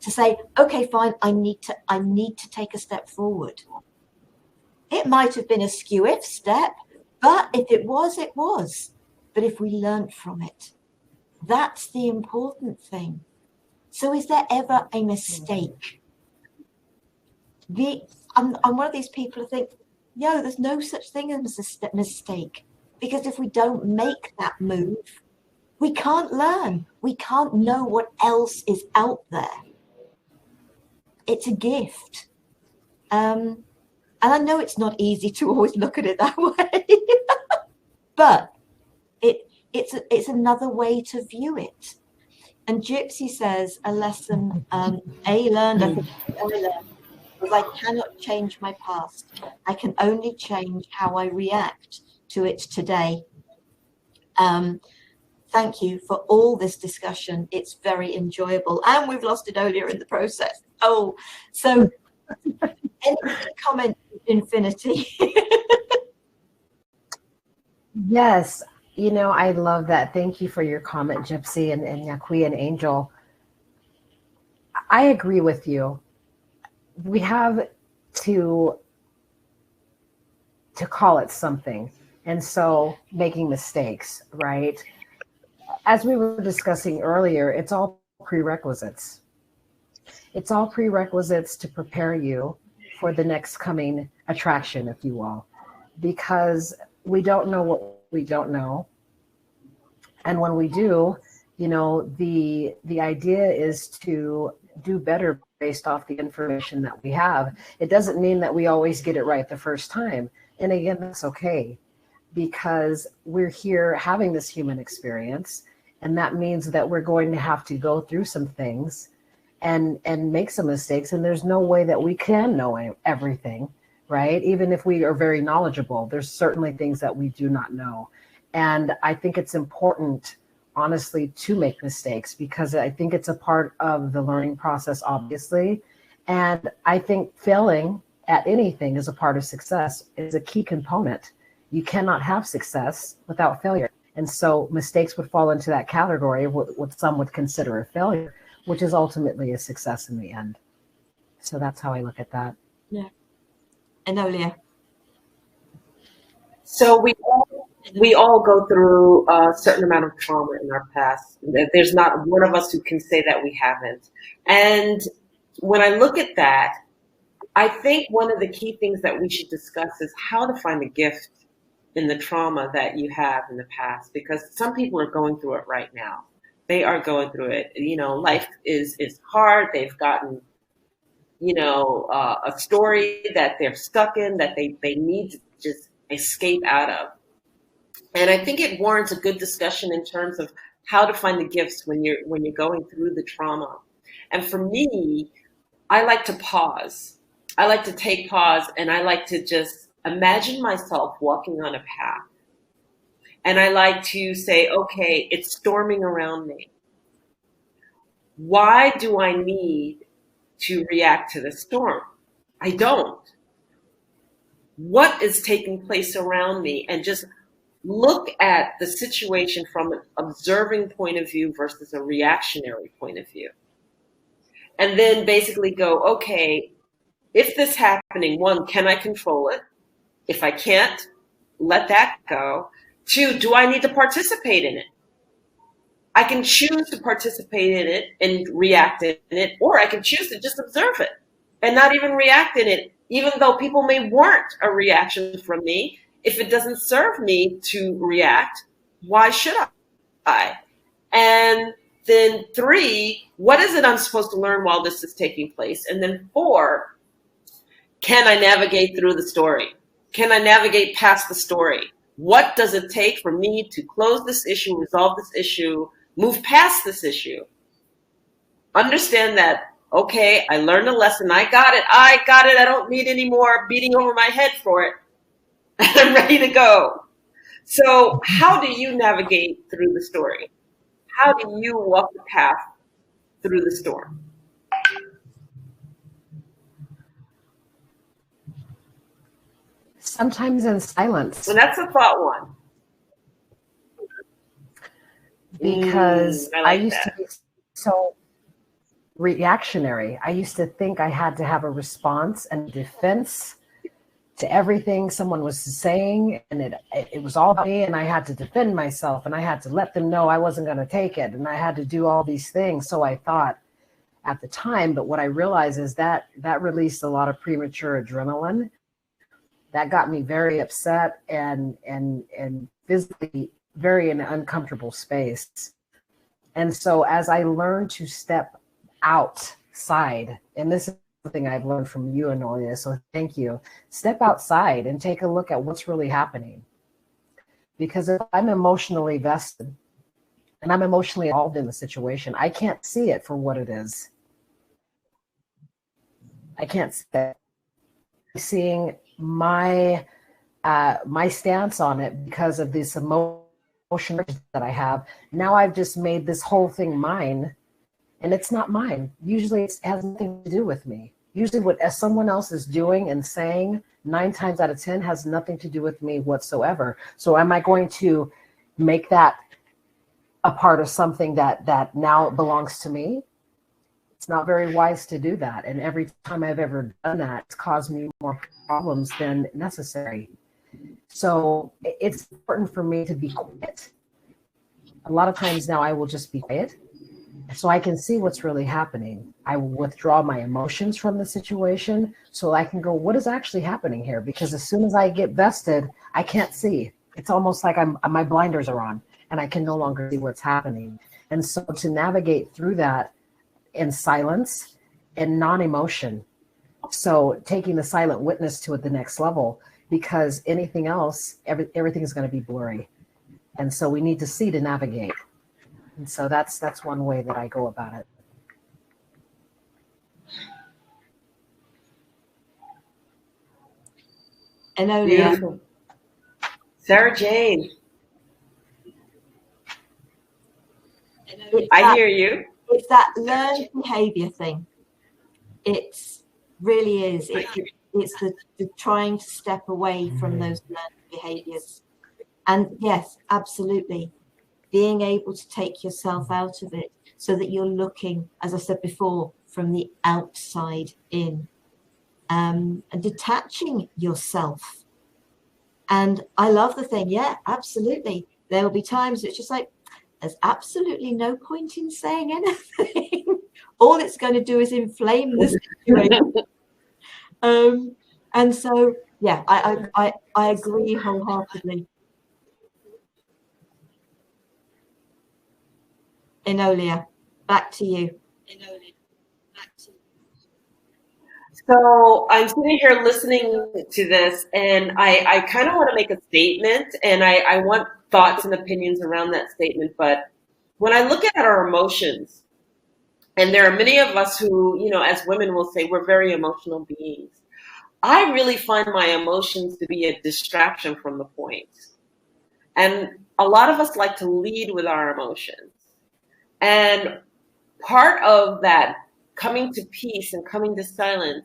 [SPEAKER 1] to say, okay, fine, I need to take a step forward. It might have been a skew-if step, but if it was, it was. But if we learned from it, that's the important thing. So is there ever a mistake? I'm one of these people who think, no, there's no such thing as a mistake. Because if we don't make that move, we can't learn. We can't know what else is out there. It's a gift. And I know it's not easy to always look at it that way. But it's another way to view it. And Gypsy says a lesson I learned was I cannot change my past. I can only change how I react to it today. Thank you for all this discussion. It's very enjoyable. And we've lost Enolia in the process. Oh, so any comment, Infinity?
[SPEAKER 2] Yes. I love that. Thank you for your comment, Gypsy and Yakui and Angel. I agree with you. We have to call it something. And so making mistakes, right? As we were discussing earlier, it's all prerequisites. It's all prerequisites to prepare you for the next coming attraction, if you will, because we don't know what we don't know. And when we do, the idea is to do better based off the information that we have. It doesn't mean that we always get it right the first time. And again, that's okay, because we're here having this human experience. And that means that we're going to have to go through some things and make some mistakes. And there's no way that we can know everything, right? Even if we are very knowledgeable, there's certainly things that we do not know. And I think it's important, honestly, to make mistakes, because I think it's a part of the learning process, obviously. And I think failing at anything is a part of success, is a key component. You cannot have success without failure. And so mistakes would fall into that category of what some would consider a failure, which is ultimately a success in the end. So that's how I look at that.
[SPEAKER 1] Yeah. Enolia.
[SPEAKER 3] So we all go through a certain amount of trauma in our past. There's not one of us who can say that we haven't. And when I look at that, I think one of the key things that we should discuss is how to find the gift in the trauma that you have in the past, because some people are going through it right now. They are going through it. Life is hard. They've gotten, a story that they're stuck in, that they need to just escape out of. And I think it warrants a good discussion in terms of how to find the gifts when you're going through the trauma. And for me, I like to pause. I like to take pause, and I like to just imagine myself walking on a path. And I like to say, okay, it's storming around me. Why do I need to react to the storm? I don't. What is taking place around me? And just look at the situation from an observing point of view versus a reactionary point of view. And then basically go, okay, if this happening, one, can I control it? If I can't, let that go. Two, do I need to participate in it? I can choose to participate in it and react in it, or I can choose to just observe it and not even react in it, even though people may warrant a reaction from me. If it doesn't serve me to react, why should I? And then three, what is it I'm supposed to learn while this is taking place? And then four, can I navigate through the story? Can I navigate past the story? What does it take for me to close this issue, resolve this issue, move past this issue? Understand that, okay, I learned a lesson. I got it. I don't need any more beating over my head for it. I'm ready to go. So how do you navigate through the story? How do you walk the path through the storm?
[SPEAKER 2] Sometimes in silence.
[SPEAKER 3] So that's a thought one.
[SPEAKER 2] Because
[SPEAKER 3] I
[SPEAKER 2] I used to be so reactionary. I used to think I had to have a response and defense to everything someone was saying, and it was all about me, and I had to defend myself, and I had to let them know I wasn't going to take it, and I had to do all these things. So I thought at the time, but what I realized is that released a lot of premature adrenaline. That got me very upset and physically very in an uncomfortable space. And so as I learned to step outside, and this is something I've learned from you, Enolia, so thank you. Step outside and take a look at what's really happening. Because if I'm emotionally vested and I'm emotionally involved in the situation, I can't see it for what it is. I can't see it. Seeing my stance on it because of this emotion that I have. Now I've just made this whole thing mine, and it's not mine. Usually it has nothing to do with me. Usually what someone else is doing and saying 9 times out of 10 has nothing to do with me whatsoever. So am I going to make that a part of something that now belongs to me? It's not very wise to do that. And every time I've ever done that, it's caused me more problems than necessary. So it's important for me to be quiet. A lot of times now I will just be quiet so I can see what's really happening. I will withdraw my emotions from the situation so I can go, what is actually happening here? Because as soon as I get vested, I can't see. It's almost like my blinders are on and I can no longer see what's happening. And so to navigate through that in silence and non-emotion. So taking the silent witness to it the next level, because anything else, everything is going to be blurry. And so we need to see to navigate. And so that's one way that I go about it.
[SPEAKER 1] Enolia.
[SPEAKER 3] Beautiful. Sara Jane. I hear you.
[SPEAKER 1] It's that learned behavior thing. It's really is. It's the trying to step away from those learned behaviors. And yes, absolutely. Being able to take yourself out of it so that you're looking, as I said before, from the outside in, and detaching yourself. And I love the thing. Yeah, absolutely. There will be times it's just like, there's absolutely no point in saying anything. All it's going to do is inflame the situation. And so, yeah, I agree wholeheartedly. Enolia, back to you.
[SPEAKER 3] So I'm sitting here listening to this, and I kind of want to make a statement, and I want thoughts and opinions around that statement. But when I look at our emotions, and there are many of us who, as women will say, we're very emotional beings. I really find my emotions to be a distraction from the point. And a lot of us like to lead with our emotions. And part of that coming to peace and coming to silence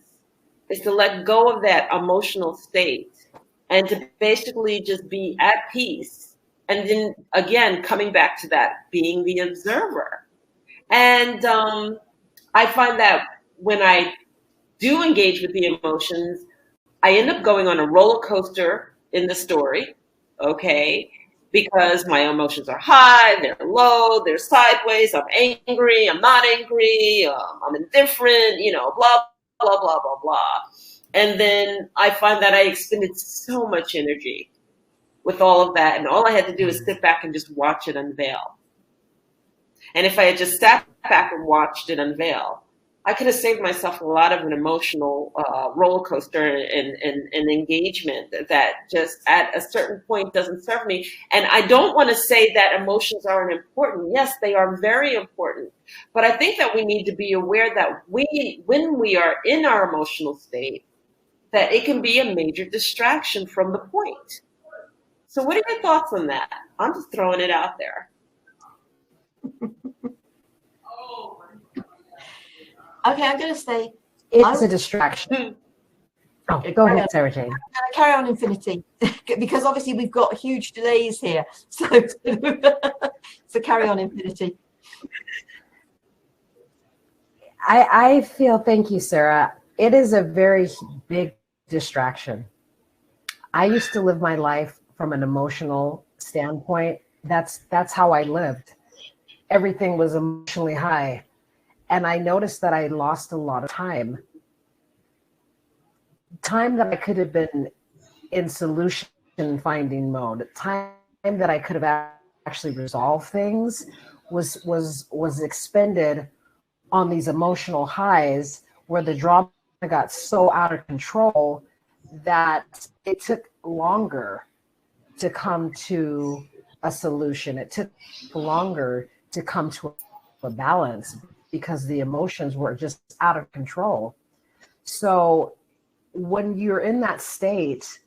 [SPEAKER 3] is to let go of that emotional state and to basically just be at peace. And then again, coming back to that, being the observer. And I find that when I do engage with the emotions, I end up going on a roller coaster in the story, okay? Because my emotions are high, they're low, they're sideways, I'm angry, I'm not angry, I'm indifferent, blah, blah, blah, blah, blah. And then I find that I expended so much energy with all of that, and all I had to do is sit back and just watch it unveil. And if I had just sat back and watched it unveil, I could have saved myself a lot of an emotional roller coaster and engagement that just at a certain point doesn't serve me. And I don't want to say that emotions aren't important. Yes, they are very important. But I think that we need to be aware that when we are in our emotional state, that it can be a major distraction from the point. So what are your thoughts on that? I'm just throwing it out there.
[SPEAKER 1] Okay, I'm going to say
[SPEAKER 2] it's a distraction. Oh, go ahead, Sara Jane.
[SPEAKER 1] I'm going to carry on Infinity because obviously we've got huge delays here. So carry on Infinity.
[SPEAKER 2] I feel, thank you, Sarah. It is a very big distraction. I used to live my life from an emotional standpoint. That's how I lived. Everything was emotionally high. And I noticed that I lost a lot of time that I could have been in solution finding mode, time that I could have actually resolved things was expended on these emotional highs where the drama got so out of control that it took longer to come to a solution. It took longer to come to a balance because the emotions were just out of control. So when you're in that state,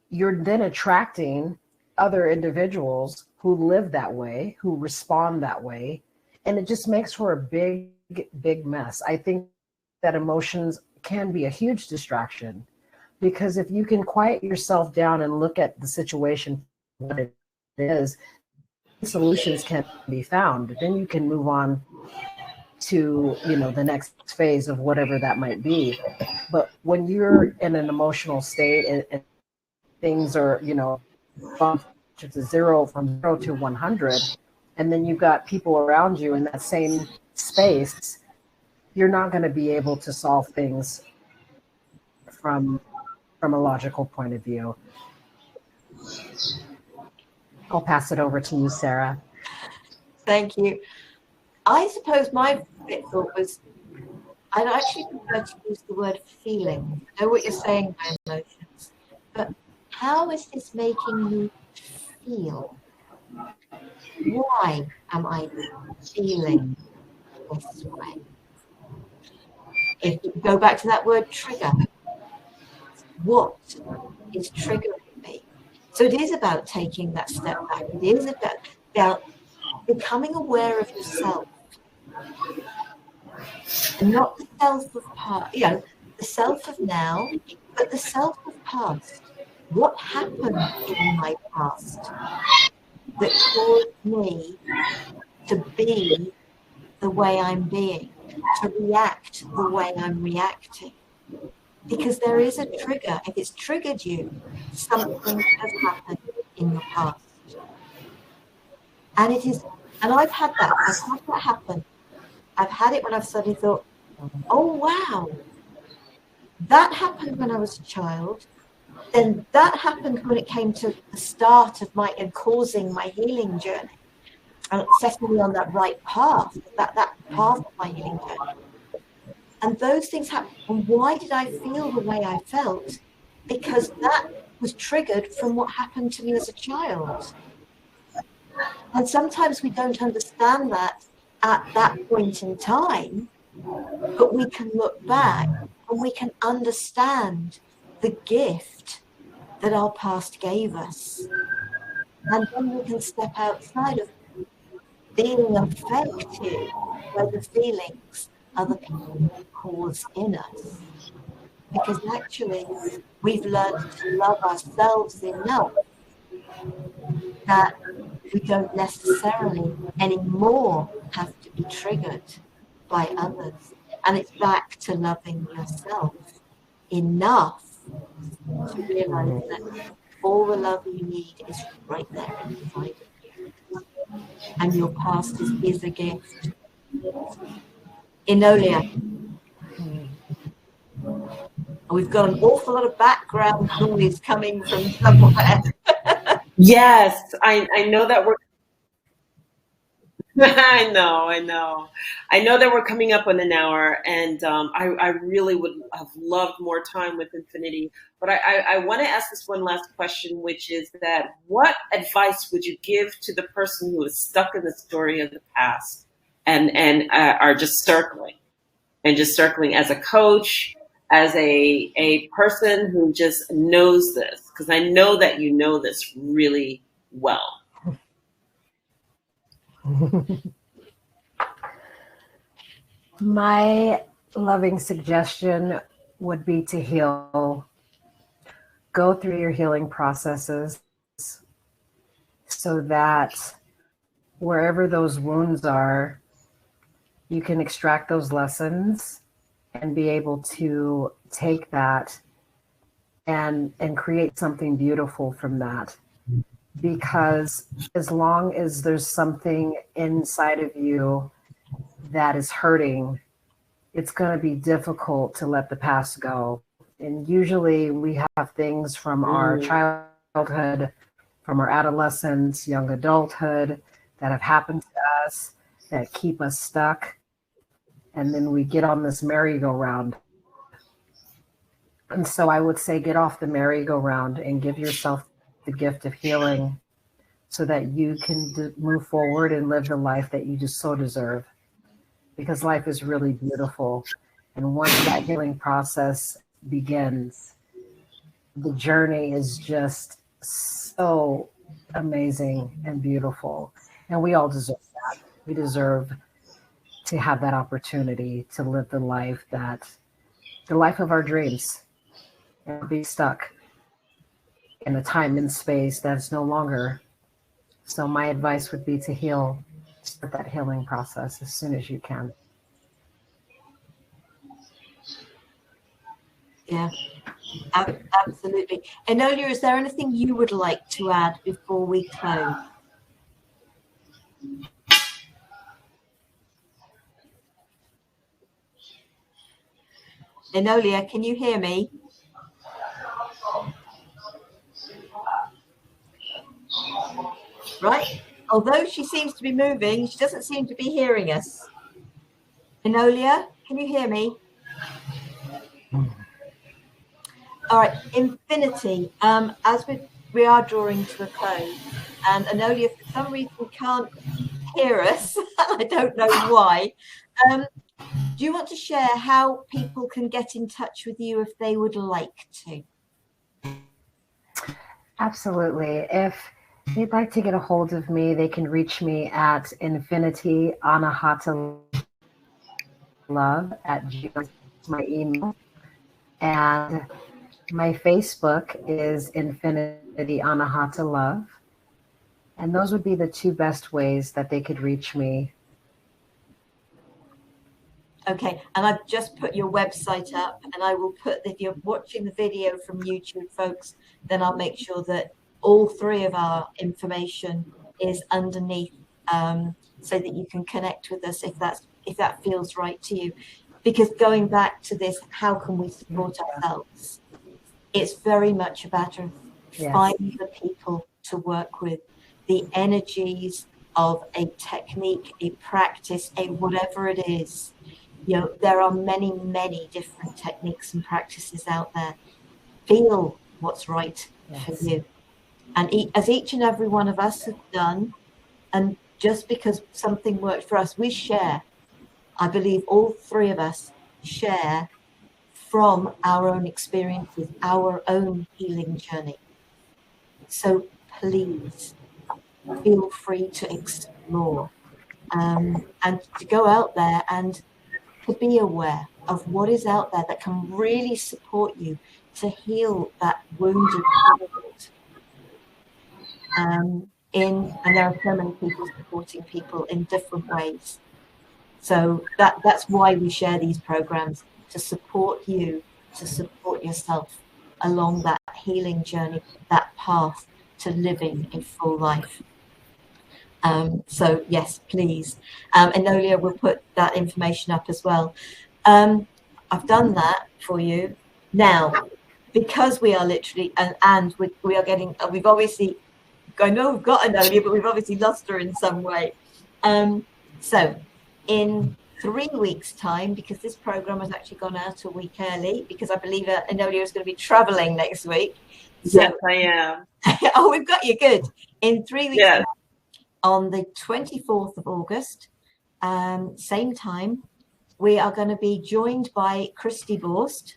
[SPEAKER 2] you're then attracting other individuals who live that way, who respond that way. And it just makes for a big, big mess. I think that emotions can be a huge distraction because if you can quiet yourself down and look at the situation, what it is, solutions can be found. Then you can move on to the next phase of whatever that might be. But when you're in an emotional state and things are, bumped to zero, from 0 to 100, and then you've got people around you in that same space, you're not going to be able to solve things from a logical point of view. I'll pass it over to you, Sarah.
[SPEAKER 1] Thank you. I suppose my thought was, I'd actually prefer to use the word feeling. I know what you're saying by emotions, but how is this making me feel? Why am I feeling this way? If you go back to that word trigger, what is triggering me? So it is about taking that step back. It is about becoming aware of yourself. And not the self of past, the self of now, but the self of past. What happened in my past that caused me to be the way I'm being, to react the way I'm reacting? Because there is a trigger. If it's triggered you, something has happened in your past. And I've had that happen. I've had it when I've suddenly thought, oh wow, that happened when I was a child. Then that happened when it came to the start of and causing my healing journey, and setting me on that right path, that path of my healing journey. And those things happened. And why did I feel the way I felt? Because that was triggered from what happened to me as a child. And sometimes we don't understand that at that point in time, but we can look back and we can understand the gift that our past gave us. And then we can step outside of being affected by the feelings other people cause in us. Because actually, we've learned to love ourselves enough that we don't necessarily anymore have to be triggered by others. And it's back to loving yourself enough to realize that all the love you need is right there inside of you. And your past is a gift. Enolia. We've got an awful lot of background noise coming from somewhere.
[SPEAKER 3] Yes, I know that we're I know that we're coming up on an hour, and I really would have loved more time with Infinity. But I want to ask this one last question, which is that what advice would you give to the person who is stuck in the story of the past and are just circling as a coach, as a person who just knows this? Because I know that you know this really well.
[SPEAKER 2] My loving suggestion would be to heal. Go through your healing processes so that wherever those wounds are, you can extract those lessons and be able to take that and create something beautiful from that. Because as long as there's something inside of you that is hurting, it's going to be difficult to let the past go. And usually we have things from our childhood, from our adolescence, young adulthood that have happened to us that keep us stuck. And then we get on this merry-go-round. And so I would say get off the merry-go-round and give yourself the gift of healing so that you can move forward and live the life that you just so deserve. Because life is really beautiful. And once that healing process begins, the journey is just so amazing and beautiful. And we all deserve that. We deserve to have that opportunity to live the life of our dreams and be stuck in a time and space that's no longer. So my advice would be to heal, start that healing process as soon as you can.
[SPEAKER 1] Yeah, Absolutely. Enolia, is there anything you would like to add before we close? Enolia, can you hear me? Right. Although she seems to be moving, she doesn't seem to be hearing us. Enolia, can you hear me? All right, Infinity. As we are drawing to a close, and Enolia for some reason can't hear us. I don't know why. Do you want to share how people can get in touch with you if they would like to?
[SPEAKER 2] Absolutely. If they'd like to get a hold of me, they can reach me at Infinity Anahata Love at Gmail. My email. And my Facebook is Infinity Anahata Love. And those would be the two best ways that they could reach me.
[SPEAKER 1] Okay, and I've just put your website up, and I will put, if you're watching the video from YouTube, folks, then I'll make sure that all three of our information is underneath, so that you can connect with us if that feels right to you. Because going back to this, how can we support ourselves? It's very much a matter of finding the people to work with, the energies of a technique, a practice, a whatever it is. You know, there are many, many different techniques and practices out there. Feel what's right for you. And as each and every one of us have done, and just because something worked for us, we share. I believe all three of us share from our own experiences, our own healing journey. So please feel free to explore, and to go out there and to be aware of what is out there that can really support you to heal that wounded heart. And there are so many people supporting people in different ways. So that's why we share these programs, to support you, to support yourself along that healing journey, that path to living a full life. So yes, please. Enolia will put that information up as well. I've done that for you. Now, because we are literally, and we are getting, we've obviously, I know we've got Enolia, but we've obviously lost her in some way. So in 3 weeks' time, because this program has actually gone out a week early, because I believe Enolia is going to be traveling next week. So,
[SPEAKER 3] yes, I am.
[SPEAKER 1] Oh, we've got you. Good. In 3 weeks'
[SPEAKER 3] Yes.
[SPEAKER 1] time, on the 24th of August, same time, we are going to be joined by Christy Borst,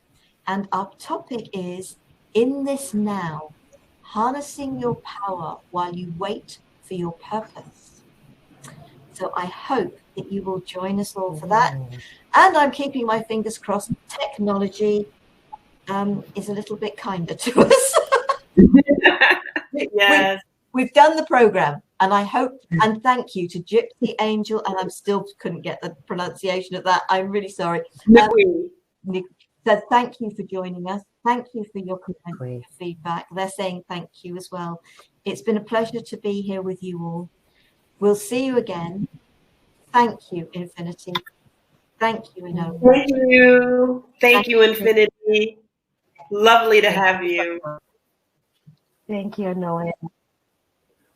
[SPEAKER 1] and our topic is In This Now, Harnessing Your Power While You Wait for Your Purpose. So I hope that you will join us all for that. And I'm keeping my fingers crossed technology is a little bit kinder to us.
[SPEAKER 3] Yes.
[SPEAKER 1] We've done the program, and I hope, and thank you to Gypsy Angel, and I still couldn't get the pronunciation of that. I'm really sorry. So thank you for joining us. Thank you for your comments, your feedback. They're saying thank you as well. It's been a pleasure to be here with you all. We'll see you again. Thank you, Infinity. Thank you, Enolia.
[SPEAKER 3] Thank you. Thank you, Infinity. Lovely to have you.
[SPEAKER 2] Thank you, Enolia.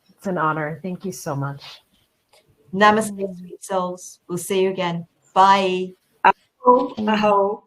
[SPEAKER 2] It's an honor. Thank you so much.
[SPEAKER 1] Namaste, sweet souls. We'll see you again. Bye.
[SPEAKER 3] Aho. Aho.